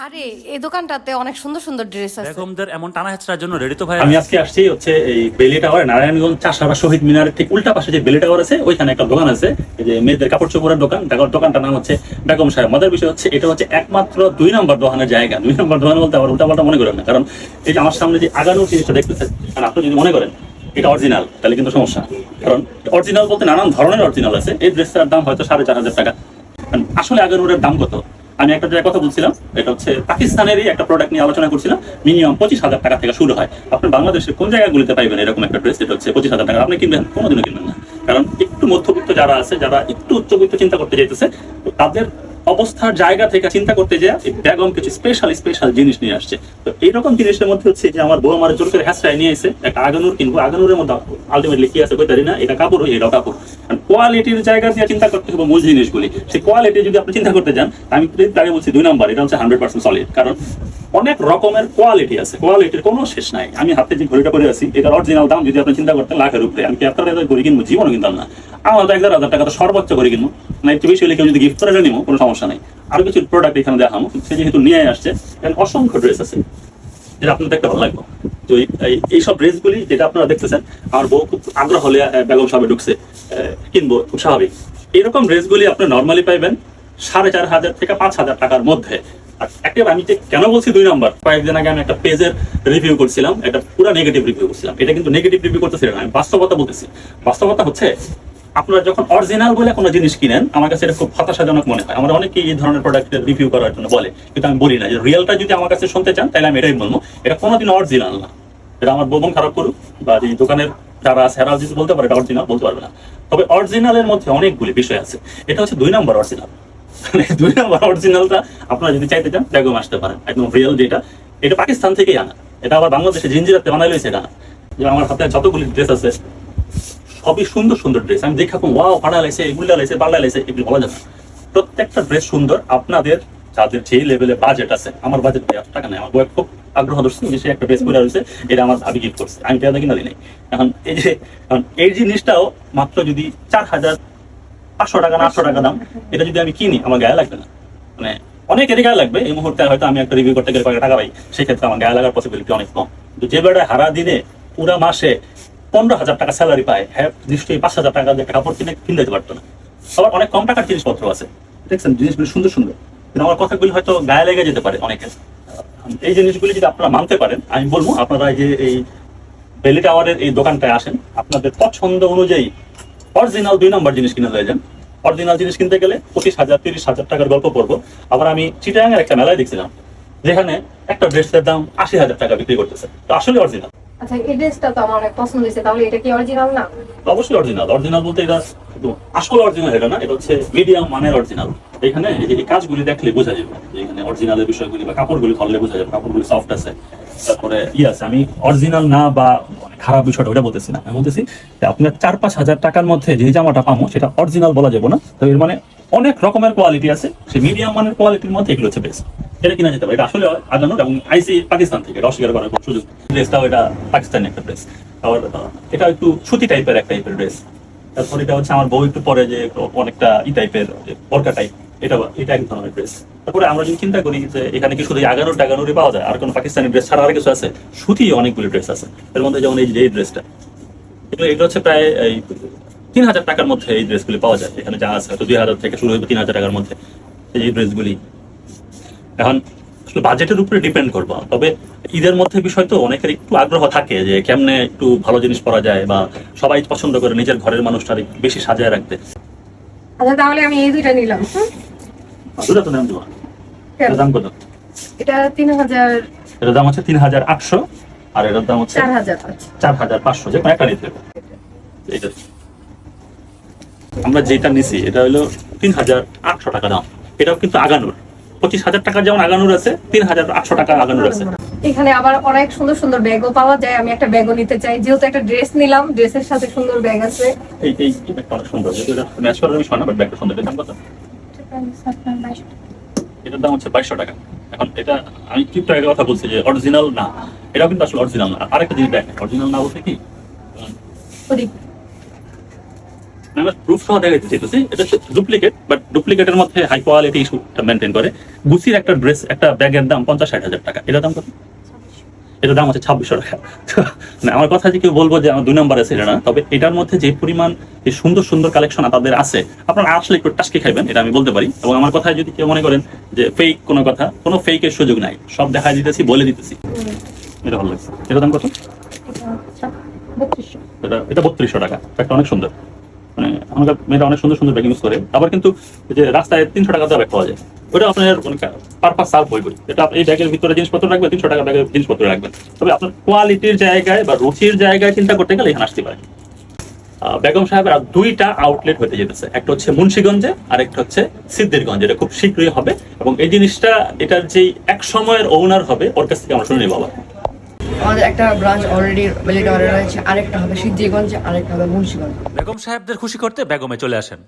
আরে এই দোকানটাতে অনেক সুন্দর সুন্দর ড্রেস আছে। বেগমদের এমন টানা হেঁচড়ার জন্য রেডি তো ভাই। আমি আজকে আসছি হচ্ছে এই বেলি টাওয়ার নারায়ণগঞ্জ চাষাবা শহীদ মিনারের ঠিক উল্টা পাশে যে বেলি টাওয়ার আছে ওইখানে একটা দোকান আছে, এই যে মেয়েদের কাপড় চোপড়ের দোকান। দোকানটার নাম হচ্ছে বেগম সাহেব। মজার বিষয় হচ্ছে এটা হচ্ছে একমাত্র 2 নম্বর দোকানের জায়গা। 2 নম্বর দোকান বলতে আবার উল্টা পাল্টা মনে করেন না, কারণ এই যে আমার সামনে যে আগানোর জিনিসটা দেখতেছেন, কারণ আপনি যদি মনে করেন এটা অরিজিনাল তাহলে কিন্তু সমস্যা। কারণ অরিজিনাল বলতে নানান ধরনের অরিজিনাল আছে। এই ড্রেসটার দাম হয়তো 4,500 টাকা। আসলে আগানোরের দাম কত? আমি একটা জায়গায় কথা বলছিলাম, এটা হচ্ছে পাকিস্তানেরই একটা প্রোডাক্ট নিয়ে আলোচনা করছিলাম। মিনিমাম 25,000 টাকা থেকে শুরু হয়। আপনি বাংলাদেশের কোন জায়গাগুলিতে পাইবেন এরকম একটা ড্রেস? এটা হচ্ছে 25,000 টাকা। আপনি কিনবেন? কোনোদিনও কিনবেন না। কারণ একটু মধ্যবিত্ত যারা আছে, যারা একটু উচ্চবিত্ত চিন্তা করতে চাইতেছে, তাদের অবস্থার জায়গা থেকে চিন্তা করতে যায় বেগম কিছু স্পেশাল জিনিস নিয়ে আসছে। তো এইরকম জিনিসের মধ্যে হচ্ছে যে আমার বউ আমার জোর করে হ্যাসরায় নিয়ে এসে একটা আগানুর কিনবো। আগানুরের মধ্যে আলটিমেটলি কি আছে কইতারি না, এটা কাপড়, এটাও কাপড়। কোয়ালিটির জায়গা দিয়ে চিন্তা করতে হবে মূল জিনিসগুলি। সেই কোয়ালিটি যদি আপনি চিন্তা করতে যান, আমি আগে বলছি 2 নম্বর, এটা হচ্ছে 100% সলিড। কারণ অনেক রকমের কোয়ালিটি আছে, কোয়ালিটির কোনো শেষ নাই। আমি হাতে যে ঘড়িটা পরে আছি, এটার অরিজিনাল দাম যদি আপনি চিন্তা করতেন লাখের উপরে। আমি কি আপনার ঘড়ি কিনবো? জীবনও কিনতাম না। আমার তো 1,000 টাকা তো সর্বোচ্চ করে কিনবো না, একটু বেশি হলে কেউ যদি গিফট করে নিবো, কোনো সমস্যা নেই। আরো কিছু প্রোডাক্ট এখানে দেখাবো, সে যেহেতু নিয়ে আসছে। এখানে অসংখ্য ড্রেস আছে যেটা আপনার দেখতে ভালো লাগবে। তো এইসব ড্রেসগুলি যেটা আপনারা দেখতেছেন, আমার বউ খুব আগ্রহ হলে বেগম সাহেবে ঢুকছে, কিনবো, খুব স্বাভাবিক। এরকম ড্রেসগুলি আপনি নর্মালি পাইবেন 4,500 থেকে 5,000 টাকার মধ্যে। আর একেবারে আমি যে কেন বলছি 2 নম্বর, কয়েকদিন আগে আমি একটা পেজের রিভিউ করছিলাম, একটা পুরো নেগেটিভ রিভিউ করছিলাম। এটা কিন্তু নেগেটিভ রিভিউ করতেছি না, আমি বাস্তবতা বলতেছি। বাস্তবতা হচ্ছে আপনারা যখন অরিজিনাল বলে কোনো জিনিস কিনেন, আমার কাছে এটা খুব হতাশাজনক মনে হয়। আমরা অনেকেই এই ধরনের প্রোডাক্টের রিভিউ করার জন্য বলে, কিন্তু আমি বলি না যে রিয়েলটা যদি আমার কাছে শুনতে চান তাহলে আমি এটাই বলবো, এটা কোনোদিন অরিজিনাল না। এটা আমার বোন খারাপ করুক বা এই দোকানের যারা আছে এরাও যদি বলতে পারে এটা অরিজিনাল, বলতে পারবে না। তবে অরিজিনালের মধ্যে অনেকগুলি বিষয় আছে। এটা হচ্ছে 2 নম্বর অরিজিনাল। 2 নম্বর অরিজিনালটা আপনারা যদি চাইতে চান বেগম আসতে পারেন, একদম রিয়েল যেটা। এটা পাকিস্তান থেকেই আনা, এটা আবার বাংলাদেশে জিঞ্জিরাতে বানাই লইছে এটা না। যে আমার হাতে যতগুলি ড্রেস আছে সবই সুন্দর ড্রেস। আমি দেখে ওয়াও, ফাটা লাইছে, গুল্লা লাইছে, পাল্লা লাইছে, এগুলো বলা যাবে না। প্রত্যেকটা ড্রেস সুন্দর। আপনাদের যাদের যেই লেভেলে বাজেট আছে, আমার বাজেট 1,000 টাকা নেই। আমার বউ খুব আগ্রহ ধরছে যে সে একটা ড্রেস পরে রয়েছে, এটা আমার ভাবি গিফট করছে, আমি পেয়াদা কিনা দিই নাই। এখন এই জিনিসটাও মাত্র যদি 4,500 টাকা না 800 টাকা দাম, এটা যদি আমি কিনি আমার গায়ে লাগবে না। মানে অনেকেরই গায়ে লাগবে। এই মুহূর্তে হয়তো আমি একটা রিভিউ করতে গেলে কয়েক টাকা পাই, সেক্ষেত্রে আমার গায়ে লাগার পসিবিলিটি অনেক কম। কিন্তু যে বেড়ায় হারা দিনে পুরা মাসে 15,000 টাকা স্যালারি পায়, হ্যাঁ নিশ্চয়ই 5,000 টাকা দিয়ে কাপড় কিনে দিতে পারতো না। আবার অনেক কম টাকার জিনিসপত্র আছে, দেখছেন জিনিসগুলো সুন্দর। কিন্তু আমার কথাগুলি হয়তো গায়ে লেগে যেতে পারে অনেকের। এই জিনিসগুলি যদি আপনারা মানতে পারেন, আমি বলবো আপনারা যে এই বেলি টাওয়ারের এই দোকানটায় আসেন, আপনাদের পছন্দ অনুযায়ী অরিজিনাল 2 নম্বর জিনিস কিনে লয়ে যান। অরিজিনাল জিনিস কিনতে গেলে 25,000 30,000 টাকার গল্প পড়বো। আবার আমি চিটাগাং এর একটা মেলায় দেখছিলাম, যেখানে একটা ড্রেসের দাম 80,000 টাকা বিক্রি করতেছে। তো আসলে অরিজিনাল। আচ্ছা, এই ড্রেসটা তো আমার অনেক পছন্দ হয়েছে, তাহলে এটা কি অরিজিনাল না? অবশ্যই অরিজিনাল। অরিজিনাল বলতে এটা আসল অরিজিনাল এটা না, এটা হচ্ছে মিডিয়াম মানের অরিজিনাল। এখানে এই কাজগুলি দেখলে বোঝা যাবে যে এখানে অরিজিনালের বিষয়গুলি বা কাপড়গুলি ধরলে বোঝা যাবে কাপড়গুলি সফট আছে। তারপরে আছে, আমি অরিজিনাল না বা খারাপ বিষয়টা ওটা বলতেছি না, আমি বলতেছি যে আপনার 4-5 হাজার টাকার মধ্যে যে জামাটা পাবো সেটা অরিজিনাল বলা যাবে না। তো এর মানে অনেক রকমের কোয়ালিটি আছে, সেই মিডিয়াম মানের কোয়ালিটির মধ্যে এগুলো হচ্ছে বেস্ট। এটা কিনা যেতে পারে। এটা আসলে আগানো এবং আইসি পাকিস্তান থেকে, এটা অস্বীকার করার কোনো সুযোগ। ড্রেসটাও এটা পাকিস্তানি একটা ড্রেস। আবার এটা একটু সুতি টাইপের একটা ড্রেস। তারপর এটা হচ্ছে আমার বউ একটু পরে যে অনেকটা টাইপের বরকা টাইপ, এটা এক ধরনের ড্রেস। তারপরে আমরা যদি চিন্তা করি যে এখানে কি শুধু আগানোরই পাওয়া যায়, আর কোনো পাকিস্তানি ড্রেস ছাড়া আর কিছু আছে? সুতি অনেকগুলি ড্রেস আছে। এর মধ্যে যেমন এই ড্রেসটা, এগুলো হচ্ছে প্রায় 3,000 টাকার মধ্যে এই ড্রেসগুলি পাওয়া যায়। এখানে যা আছে হয়তো 2,000 থেকে শুরু হবে 3,000 টাকার মধ্যে এই ড্রেসগুলি। এখন আসলে বাজেটের উপরে ডিপেন্ড করবো। তবে ঈদের মধ্যে বিষয় তো অনেকের একটু আগ্রহ থাকে যে কেমনে একটু ভালো জিনিস পরা যায়, বা সবাই পছন্দ করে নিজের ঘরের মানুষটার বেশি সাজায় রাখতে। আচ্ছা, তাহলে আমি এই দুইটা নিলাম। দুটো তো নাম দেওয়া। এটার দাম কত? এটা 3,000। এটার দাম হচ্ছে 3,800, আর এটার দাম হচ্ছে 4,000। 4,500। যে কোনো একটা নিতে হবে। এটা আমরা যেটা নিছি এটা হলো 3,800 টাকা দাম। এটাও কিন্তু আগানোর। 25,000 টাকা যেমন আগানোর আছে, 3,800 টাকা আগানোর আছে। এখানে আবার অনেক সুন্দর ব্যাগও পাওয়া যায়। আমি একটা ব্যাগও নিতে চাই, যেহেতু একটা ড্রেস নিলাম, ড্রেসের সাথে সুন্দর ব্যাগ আছে। এই ব্যাগটা অনেক সুন্দর, যেহেতু এটা ম্যাচ করার বিষয় না, বাট ব্যাগটা সুন্দর। এটার দাম কত? এটার দাম হচ্ছে 2,200 টাকা। এখন এটা আমি একটু আগে কথা বলছি যে অরিজিনাল না, এটাও কিন্তু আসলে অরিজিনাল না। আরেকটা জিনিস দেখেন, অরিজিনাল না বলতে কি আমরা প্রুফ সহ দেখাইতে চাইতেছি। এটা হচ্ছে ডুপ্লিকেট, বাট ডুপ্লিকেটের মধ্যে হাই কোয়ালিটি ইস্যুটা মেনটেন করে। গুচির একটা ড্রেস, একটা ব্যাগের দাম 50-60 হাজার টাকা। এটার দাম কত? এটার দাম হচ্ছে 2600 টাকা। মানে আমার কথা যে কেউ বলবো যে আমার 2 নাম্বার আছে এটা না, তবে এটার মধ্যে যে পরিমাণ এই সুন্দর সুন্দর কালেকশন তাদের আছে, আপনারা আসলে একটু টাস্কি খাইবেন, এটা আমি বলতে পারি। এবং আমার কথায় যদি কেউ মনে করেন যে ফেক কোনো কথা, কোনো ফেকের সুযোগ নাই, সব দেখা দিতেছি, বলে দিতেছি। এটা ভালো লাগছে। এটার দাম কত? এটা 3200 টাকা। ব্যাগটা অনেক সুন্দর, মানে আমাদের মেয়েরা অনেক সুন্দর সুন্দর ব্যাগ ইউজ করে। আবার কিন্তু এই যে রাস্তায় 300 টাকা ব্যাগ পাওয়া যায়, ওটা আপনার পারপাস সার্ভ হয়ে গেল। এটা এই ব্যাগের ভিতরে জিনিসপত্র রাখবেন, 300 টাকা ব্যাগের জিনিসপত্র রাখবেন। তবে আপনার কোয়ালিটির জায়গায় বা রুচির জায়গায় চিন্তা করতে গেলে এখানে আসতে পারে। বেগম সাহেবের আর 2টা আউটলেট হতে যেতেছে, একটা হচ্ছে মুন্সিগঞ্জে আর একটা হচ্ছে সিদ্ধিরগঞ্জে। এটা খুব শীঘ্রই হবে এবং এই জিনিসটা এটার যে এক সময়ের ওনার হবে ওর কাছ থেকে আমরা শুনে নিব। আবার আমাদের একটা ব্রাঞ্চ অলরেডি বেলি টাওয়ারে রয়েছে, আরেকটা হবে সিদ্ধিরগঞ্জে, আরেকটা হবে মুন্সিগঞ্জ। বেগম সাহেবদের খুশি করতে বেগমে চলে আসেন।